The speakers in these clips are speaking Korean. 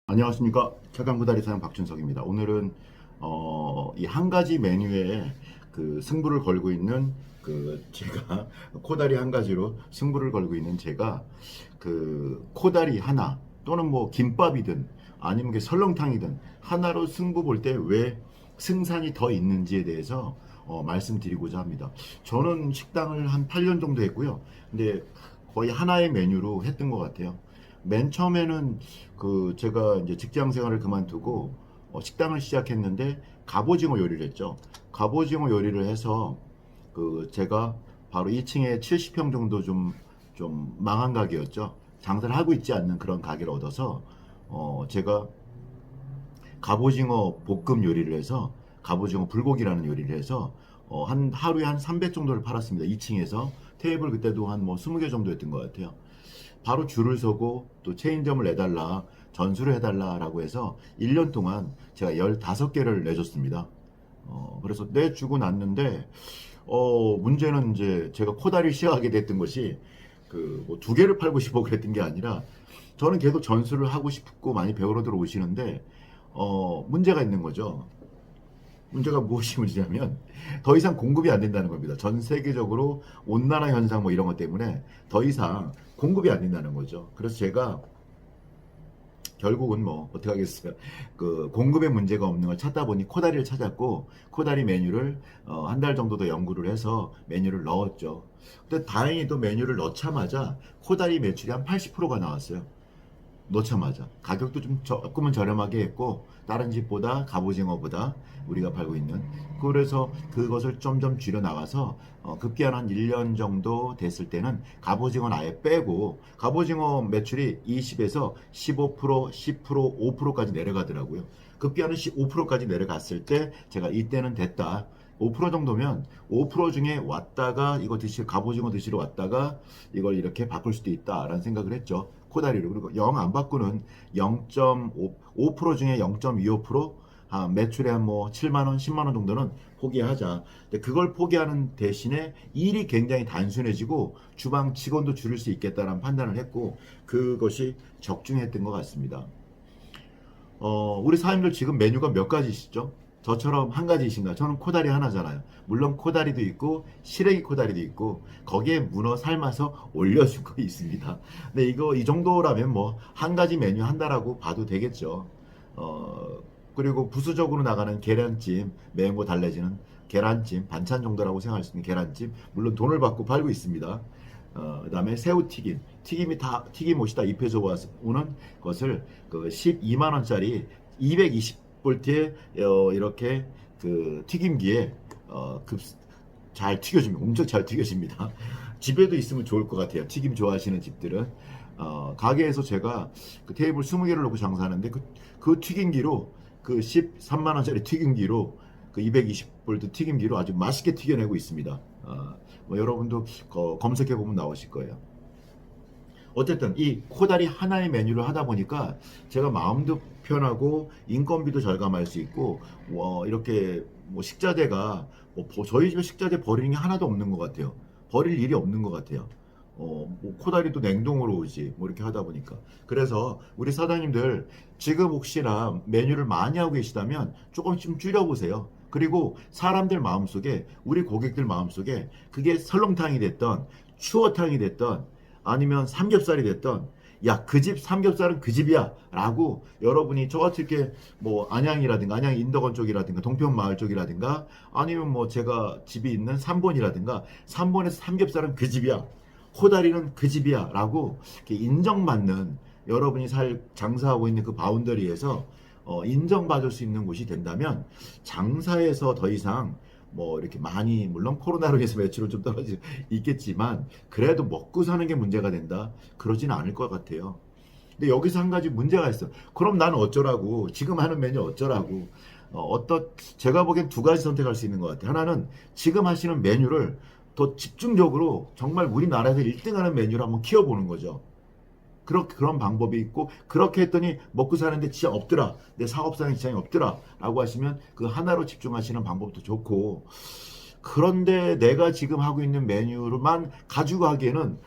안녕하십니까. 최강구다리 사장 박준석입니다. 오늘은 이 한 가지 메뉴에 그 승부를 걸고 있는 제가 코다리 한 가지로 승부를 걸고 있는 제가 그 코다리 하나 또는 뭐 김밥이든 아니면 그 설렁탕이든 하나로 승부 볼 때 왜 승산이 더 있는지에 대해서 말씀드리고자 합니다. 저는 식당을 한 8년 정도 했고요. 근데 거의 하나의 메뉴로 했던 것 같아요. 맨 처음에는 제가 이제 직장 생활을 그만두고 식당을 시작했는데 갑오징어 요리를 했죠. 갑오징어 요리를 해서 제가 바로 2층에 70평 정도 좀 망한 가게였죠. 장사를 하고 있지 않는 그런 가게를 얻어서 제가 갑오징어 볶음 요리를 해서 갑오징어 불고기라는 요리를 해서 한 하루에 한 300 정도를 팔았습니다. 2층에서 테이블 그때도 한 뭐 20개 정도 였던 것 같아요. 바로 줄을 서고 또 체인점을 내달라, 전수를 해달라라고 해서 1년 동안 제가 15개를 내줬습니다. 그래서 내주고 났는데, 문제는 이제 제가 코다리를 시작하게 됐던 것이 뭐 2개를 팔고 싶어 그랬던 게 아니라 저는 계속 전수를 하고 싶고 많이 배우러 들어오시는데, 문제가 있는 거죠. 문제가 무엇이 문제냐면 더 이상 공급이 안 된다는 겁니다. 전 세계적으로 온난화 현상 뭐 이런 것 때문에 더 이상 공급이 안 된다는 거죠. 그래서 제가 결국은 뭐 어떻게 하겠어요. 공급에 문제가 없는 걸 찾다 보니 코다리를 찾았고 코다리 메뉴를 한 달 정도 더 연구를 해서 메뉴를 넣었죠. 근데 다행히도 메뉴를 넣자마자 코다리 매출이 한 80%가 나왔어요. 넣자마자 가격도 좀 조금은 저렴하게 했고 다른 집보다 갑오징어보다 우리가 팔고 있는, 그래서 그것을 점점 줄여 나가서 급기야 한 1년 정도 됐을 때는 갑오징어는 아예 빼고 갑오징어 매출이 20에서 15%, 10%, 5%까지 내려가더라고요. 급기야는 5%까지 내려갔을 때 제가 이때는 됐다. 5% 정도면 5% 중에 왔다가 이거 갑오징어 드시러 왔다가 이걸 이렇게 바꿀 수도 있다라는 생각을 했죠. 코다리로. 그리고 영 안 바꾸는 0.5% 중에 0.25%, 매출에 한 뭐 7만 원, 10만 원 정도는 포기하자. 근데 그걸 포기하는 대신에 일이 굉장히 단순해지고 주방 직원도 줄일 수 있겠다라는 판단을 했고 그것이 적중했던 것 같습니다. 우리 사장님들 지금 메뉴가 몇 가지시죠? 저처럼 한 가지이신가? 저는 코다리 하나잖아요. 물론 코다리도 있고 시래기 코다리도 있고 거기에 문어 삶아서 올려주고 있습니다. 근데 이거 이 정도라면 뭐 한 가지 메뉴 한다라고 봐도 되겠죠. 그리고 부수적으로 나가는 계란찜, 매운 거 달래지는 계란찜, 반찬 정도라고 생각할 수 있는 계란찜, 물론 돈을 받고 팔고 있습니다. 그다음에 새우튀김, 튀김 옷이 다 입혀서 오는 것을 12만 원짜리 220볼트에 이렇게 튀김기에 잘 튀겨집니다. 엄청 잘 튀겨집니다. 집에도 있으면 좋을 것 같아요. 튀김 좋아하시는 집들은. 가게에서 제가 그 테이블 20개를 놓고 장사하는데 그 튀김기로 13만 원짜리 튀김기로 220볼트 튀김기로 아주 맛있게 튀겨내고 있습니다. 뭐 여러분도 검색해 보면 나오실 거예요. 어쨌든 이 코다리 하나의 메뉴를 하다 보니까 제가 마음도 편하고 인건비도 절감할 수 있고 이렇게 뭐 식자재가 저희 집에 식자재 버리는 게 하나도 없는 것 같아요. 버릴 일이 없는 것 같아요. 뭐 코다리도 냉동으로 오지 뭐 이렇게 하다 보니까. 그래서 우리 사장님들 지금 혹시나 메뉴를 많이 하고 계시다면 조금씩 줄여보세요. 그리고 사람들 마음속에, 우리 고객들 마음속에 그게 설렁탕이 됐던 추어탕이 됐던 아니면 삼겹살이 됐던, 야, 그 집 삼겹살은 그 집이야 라고 여러분이 저같이 이렇게 뭐 안양이라든가 안양 인덕원 쪽이라든가 동편마을 쪽이라든가 아니면 뭐 제가 집이 있는 삼본이라든가 삼본에서 삼겹살은 그 집이야, 코다리는 그 집이야 라고 이렇게 인정받는, 여러분이 장사하고 있는 그 바운더리에서 인정받을 수 있는 곳이 된다면 장사에서 더 이상 뭐 이렇게 많이, 물론 코로나로 인해서 매출은 좀 떨어져 있겠지만 그래도 먹고 사는 게 문제가 된다? 그러지는 않을 것 같아요. 근데 여기서 한 가지 문제가 있어. 그럼 나는 어쩌라고? 지금 하는 메뉴 어쩌라고? 제가 보기엔 두 가지 선택할 수 있는 것 같아요. 하나는 지금 하시는 메뉴를 더 집중적으로 정말 우리나라에서 1등하는 메뉴를 한번 키워보는 거죠. 그런 방법이 있고, 그렇게 했더니 먹고 사는데 지장 없더라, 내 사업상에 지장이 없더라 라고 하시면 그 하나로 집중하시는 방법도 좋고, 그런데 내가 지금 하고 있는 메뉴로만 가지고 하기에는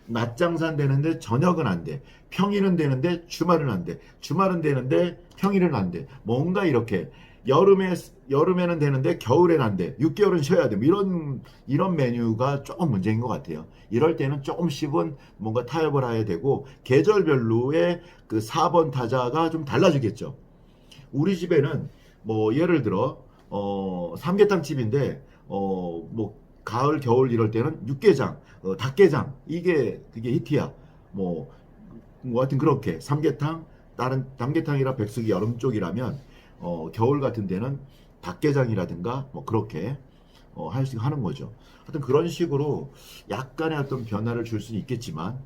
낮 장사는 되는데 저녁은 안 돼. 평일은 되는데 주말은 안 돼. 주말은 되는데 평일은 안 돼. 뭔가 이렇게 여름에는 되는데 겨울엔 안 돼. 6개월은 쉬어야 돼. 뭐 이런 메뉴가 조금 문제인 것 같아요. 이럴 때는 조금씩은 뭔가 타협을 해야 되고 계절별로의 그 4번 타자가 좀 달라지겠죠. 우리 집에는 뭐 예를 들어 삼계탕 집인데 뭐 가을 겨울 이럴 때는 육개장, 닭게장 이게 그게 히트야. 뭐 하여튼 그렇게 삼계탕 다른 삼계탕이라 백숙이 여름 쪽이라면 겨울 같은 데는 닭게장이라든가 뭐 그렇게 할 수 하는 거죠. 하여튼 그런 식으로 약간의 어떤 변화를 줄 수는 있겠지만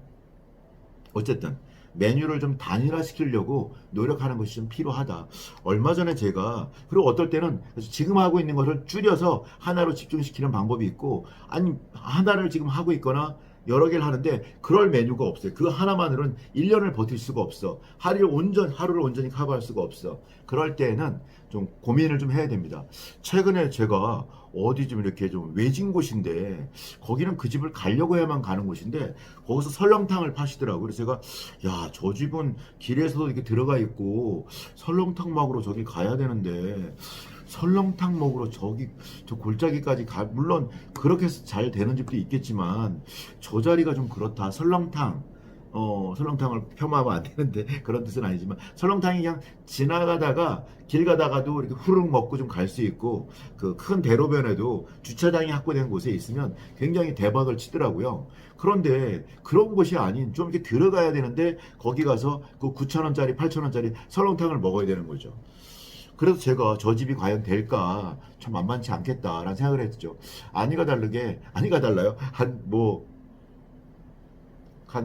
어쨌든 메뉴를 좀 단일화시키려고 노력하는 것이 좀 필요하다. 얼마 전에 제가 그리고 어떨 때는 지금 하고 있는 것을 줄여서 하나로 집중시키는 방법이 있고 아니 하나를 지금 하고 있거나 여러 개를 하는데 그럴 메뉴가 없어요. 그 하나만으로는 1년을 버틸 수가 없어. 하루를 온전히 커버할 수가 없어. 그럴 때는 좀 고민을 좀 해야 됩니다. 최근에 제가 어디 좀 이렇게 좀 외진 곳인데 거기는 그 집을 가려고 해야만 가는 곳인데 거기서 설렁탕을 파시더라고요. 그래서 제가 야, 저 집은 길에서도 이렇게 들어가 있고 설렁탕 먹으러 저기 가야 되는데 설렁탕 먹으러 저기 저 골짜기까지 물론 그렇게 해서 잘 되는 집도 있겠지만 저 자리가 좀 그렇다. 설렁탕을 폄하하면 안 되는데 그런 뜻은 아니지만 설렁탕이 그냥 지나가다가 길 가다가도 이렇게 후루룩 먹고 좀 갈 수 있고 그 큰 대로변에도 주차장이 확보된 곳에 있으면 굉장히 대박을 치더라고요. 그런데 그런 곳이 아닌 좀 이렇게 들어가야 되는데 거기 가서 그 9,000원짜리 8,000원짜리 설렁탕을 먹어야 되는 거죠. 그래서 제가 저 집이 과연 될까 참 만만치 않겠다라는 생각을 했죠. 아니가 달라요. 한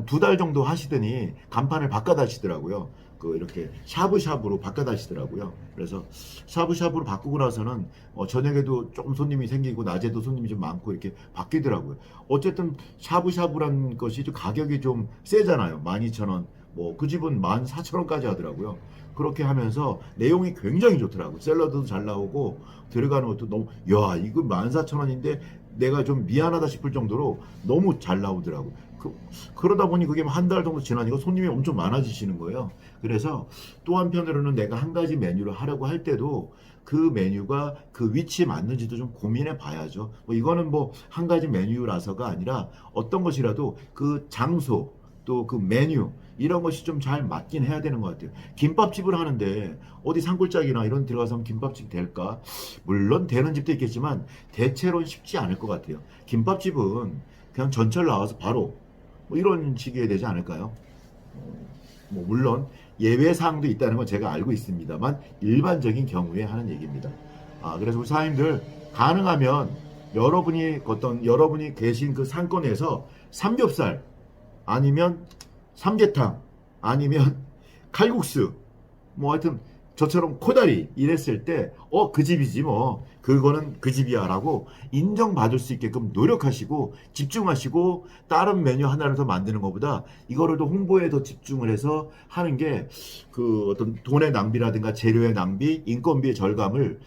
2달 정도 하시더니 간판을 바꿔다시더라고요. 그 이렇게 샤브샤브로 바꿔다시더라고요. 그래서 샤브샤브로 바꾸고 나서는 저녁에도 조금 손님이 생기고 낮에도 손님이 좀 많고 이렇게 바뀌더라고요. 어쨌든 샤브샤브란 것이 좀 가격이 좀 세잖아요. 12,000원. 뭐 그 집은 14,000원까지 하더라고요. 그렇게 하면서 내용이 굉장히 좋더라고요. 샐러드도 잘 나오고 들어가는 것도 너무 야 이거 14,000원인데 내가 좀 미안하다 싶을 정도로 너무 잘 나오더라고요. 그러다 보니 그게 한 달 정도 지나니까 손님이 엄청 많아지시는 거예요. 그래서 또 한편으로는 내가 한 가지 메뉴를 하려고 할 때도 그 메뉴가 그 위치에 맞는지도 좀 고민해 봐야죠. 뭐 이거는 뭐 한 가지 메뉴라서가 아니라 어떤 것이라도 그 장소 또 그 메뉴 이런 것이 좀 잘 맞긴 해야 되는 것 같아요. 김밥집을 하는데 어디 산골짜기나 이런 데 들어가서 김밥집 될까? 물론 되는 집도 있겠지만 대체로는 쉽지 않을 것 같아요. 김밥집은 그냥 전철 나와서 바로 뭐 이런 식이 되지 않을까요? 뭐 물론 예외 사항도 있다는 건 제가 알고 있습니다만 일반적인 경우에 하는 얘기입니다. 그래서 우리 사장님들 가능하면 여러분이 계신 그 상권에서 삼겹살 아니면 삼계탕 아니면 칼국수 뭐 하여튼 저처럼 코다리 이랬을 때 그 집이지 뭐 그거는 그 집이야 라고 인정받을 수 있게끔 노력하시고 집중하시고 다른 메뉴 하나를 더 만드는 것보다 이거를 더 홍보에 더 집중을 해서 하는 게 그 어떤 돈의 낭비라든가 재료의 낭비 인건비의 절감을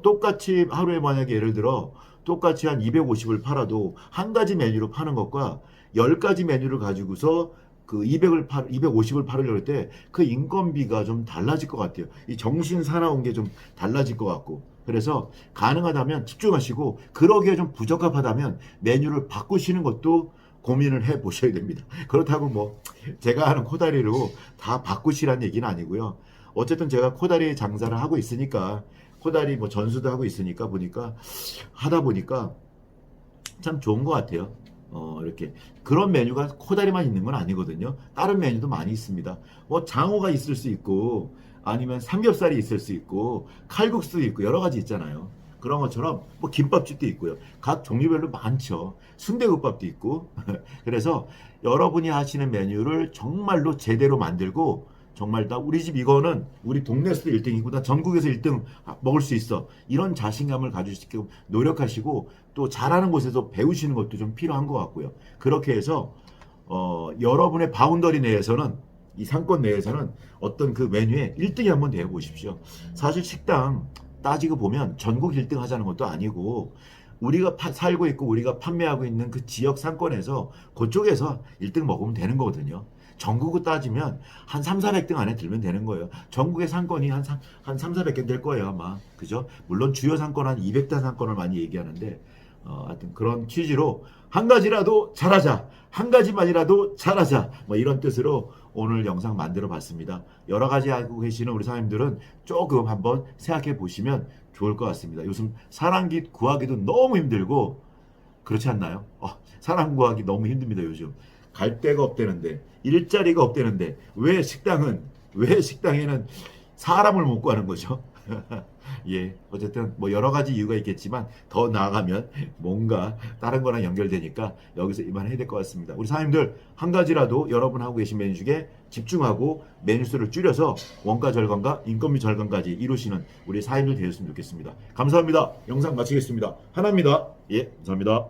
똑같이 하루에 만약에 예를 들어 똑같이 한 250을 팔아도 한 가지 메뉴로 파는 것과 10가지 메뉴를 가지고서 그 250을 팔으려고 할 때 그 인건비가 좀 달라질 것 같아요. 이 정신 사나운 게 좀 달라질 것 같고. 그래서 가능하다면 집중하시고 그러기에 좀 부적합하다면 메뉴를 바꾸시는 것도 고민을 해 보셔야 됩니다. 그렇다고 뭐 제가 하는 코다리로 다 바꾸시라는 얘기는 아니고요. 어쨌든 제가 코다리 장사를 하고 있으니까 코다리 뭐 전수도 하고 있으니까 하다 보니까 참 좋은 것 같아요. 이렇게 그런 메뉴가 코다리만 있는 건 아니거든요. 다른 메뉴도 많이 있습니다. 뭐 장어가 있을 수 있고 아니면 삼겹살이 있을 수 있고 칼국수도 있고 여러 가지 있잖아요. 그런 것처럼 뭐 김밥집도 있고요. 각 종류별로 많죠. 순대국밥도 있고. 그래서 여러분이 하시는 메뉴를 정말로 제대로 만들고 정말 나 우리 집 이거는 우리 동네에서도 1등이고 나 전국에서 1등 먹을 수 있어. 이런 자신감을 가지시고 노력하시고 또 잘하는 곳에서 배우시는 것도 좀 필요한 것 같고요. 그렇게 해서 여러분의 바운더리 내에서는 이 상권 내에서는 어떤 그 메뉴에 1등이 한번 되어 보십시오. 사실 식당 따지고 보면 전국 1등 하자는 것도 아니고 우리가 살고 있고 우리가 판매하고 있는 그 지역 상권에서 그쪽에서 1등 먹으면 되는 거거든요. 전국을 따지면 한 3, 400등 안에 들면 되는 거예요. 전국의 상권이 한 3, 400개 될 거예요, 아마. 그죠? 물론 주요 상권 한 200대 상권을 많이 얘기하는데, 하여튼 그런 취지로 한 가지라도 잘하자. 한 가지만이라도 잘하자. 뭐 이런 뜻으로 오늘 영상 만들어 봤습니다. 여러 가지 알고 계시는 우리 사장님들은 조금 한번 생각해 보시면 좋을 것 같습니다. 요즘 사람 구하기도 너무 힘들고, 그렇지 않나요? 사람 구하기 너무 힘듭니다, 요즘. 갈 데가 없대는데, 일자리가 없대는데, 왜 식당에는 사람을 못 구하는 거죠? 예, 어쨌든 뭐 여러 가지 이유가 있겠지만 더 나아가면 뭔가 다른 거랑 연결되니까 여기서 이만해야 될 것 같습니다. 우리 사장님들 한 가지라도 여러분 하고 계신 메뉴 중에 집중하고 메뉴 수를 줄여서 원가 절감과 인건비 절감까지 이루시는 우리 사장님들 되셨으면 좋겠습니다. 감사합니다. 영상 마치겠습니다. 하나입니다. 예, 감사합니다.